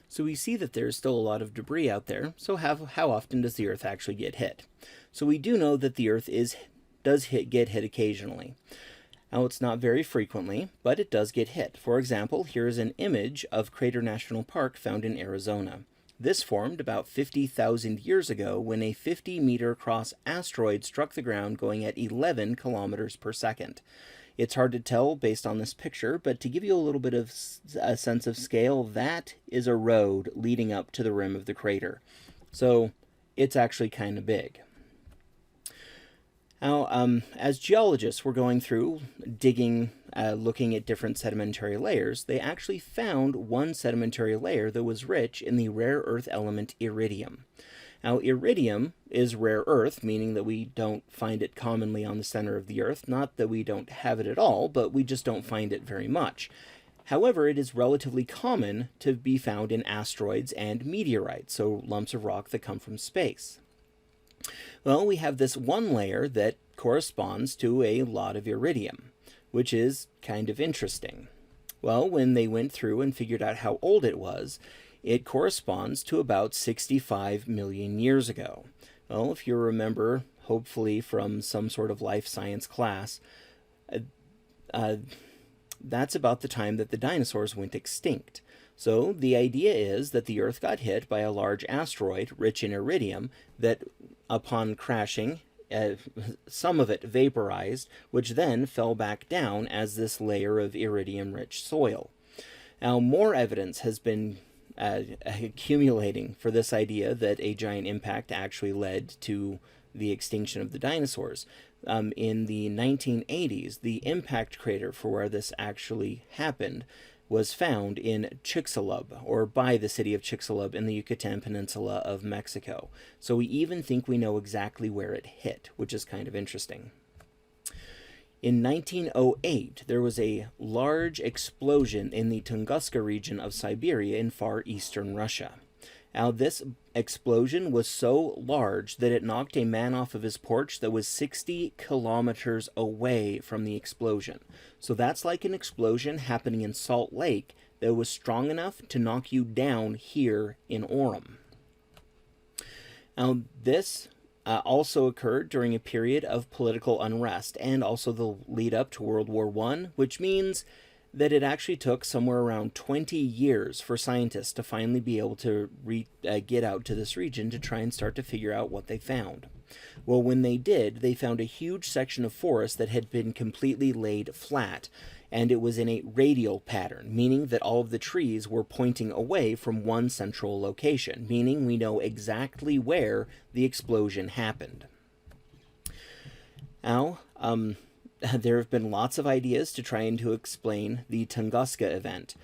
So we see that there's still a lot of debris out there, so how often does the Earth actually get hit? So we do know that the Earth get hit occasionally. Now, it's not very frequently, but it does get hit. For example, here's an image of Crater National Park found in Arizona. This formed about 50,000 years ago when a 50-meter cross asteroid struck the ground going at 11 kilometers per second. It's hard to tell based on this picture, but to give you a little bit of a sense of scale, that is a road leading up to the rim of the crater. So it's actually kind of big. Now, as geologists were going through, digging, looking at different sedimentary layers, they actually found one sedimentary layer that was rich in the rare earth element iridium. Now, iridium is rare earth, meaning that we don't find it commonly on the center of the Earth. Not that we don't have it at all, but we just don't find it very much. However, it is relatively common to be found in asteroids and meteorites, so lumps of rock that come from space. Well, we have this one layer that corresponds to a lot of iridium, which is kind of interesting. Well, when they went through and figured out how old it corresponds to about 65 million years ago. Well, if you remember, hopefully from some sort of life science class, that's about the time that the dinosaurs went extinct. So the idea is that the Earth got hit by a large asteroid rich in iridium that, upon crashing, some of it vaporized, which then fell back down as this layer of iridium-rich soil. Now, more evidence has been accumulating for this idea that a giant impact actually led to the extinction of the dinosaurs. In the 1980s, the impact crater for where this actually happened was found in Chicxulub, or by the city of Chicxulub in the Yucatan Peninsula of Mexico. So we even think we know exactly where it hit, which is kind of interesting. In 1908, there was a large explosion in the Tunguska region of Siberia in far eastern Russia. Now, this explosion was so large that it knocked a man off of his porch that was 60 kilometers away from the explosion. So that's like an explosion happening in Salt Lake that was strong enough to knock you down here in Orem. Now, this also occurred during a period of political unrest and also the lead up to World War I, which means that it actually took somewhere around 20 years for scientists to finally be able to get out to this region to try and start to figure out what they found. Well, when they did, they found a huge section of forest that had been completely laid flat, and it was in a radial pattern, meaning that all of the trees were pointing away from one central location, meaning we know exactly where the explosion happened. Now, there have been lots of ideas to try and to explain the Tunguska event.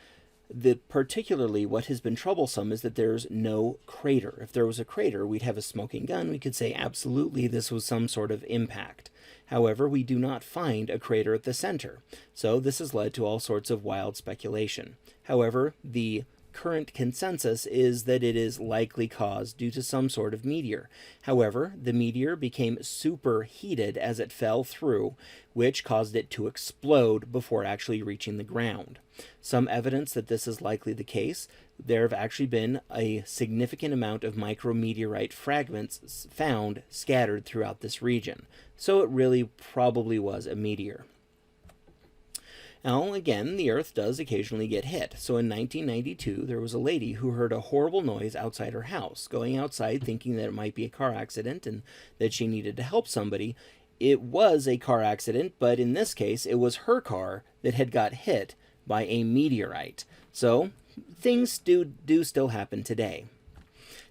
Particularly what has been troublesome is that there's no crater. If there was a crater, we'd have a smoking gun. We could say absolutely this was some sort of impact. However, we do not find a crater at the center, so this has led to all sorts of wild speculation. However, the current consensus is that it is likely caused due to some sort of meteor. However, the meteor became superheated as it fell through, which caused it to explode before actually reaching the ground. Some evidence that this is likely the case. There have actually been a significant amount of micrometeorite fragments found scattered throughout this region, so it really probably was a meteor. Now, again, the Earth does occasionally get hit. So in 1992, there was a lady who heard a horrible noise outside her house. Going outside thinking that it might be a car accident and that she needed to help somebody. It was a car accident, but in this case, it was her car that had got hit by a meteorite. So things do still happen today.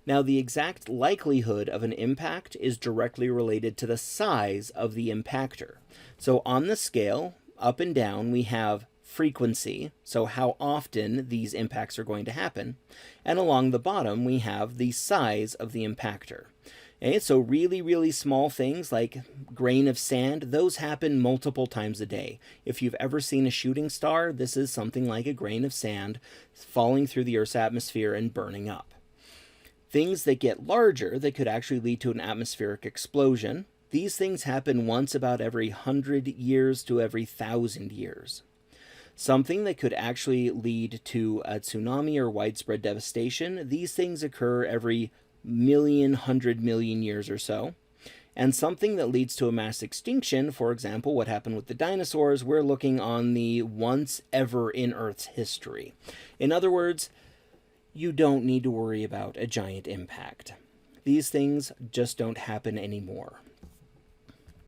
Now, the exact likelihood of an impact is directly related to the size of the impactor. So on the scale, up and down, we have frequency, so how often these impacts are going to happen, and along the bottom we have the size of the impactor. Okay, so really, really small things like grain of sand, those happen multiple times a day. If you've ever seen a shooting star, this is something like a grain of sand falling through the Earth's atmosphere and burning up. Things that get larger that could actually lead to an atmospheric explosion, these things happen once about every 100 years to every 1,000 years. Something that could actually lead to a tsunami or widespread devastation. These things occur every million, 100 million years or so. And something that leads to a mass extinction, for example, what happened with the dinosaurs, we're looking on the once ever in Earth's history. In other words, you don't need to worry about a giant impact. These things just don't happen anymore.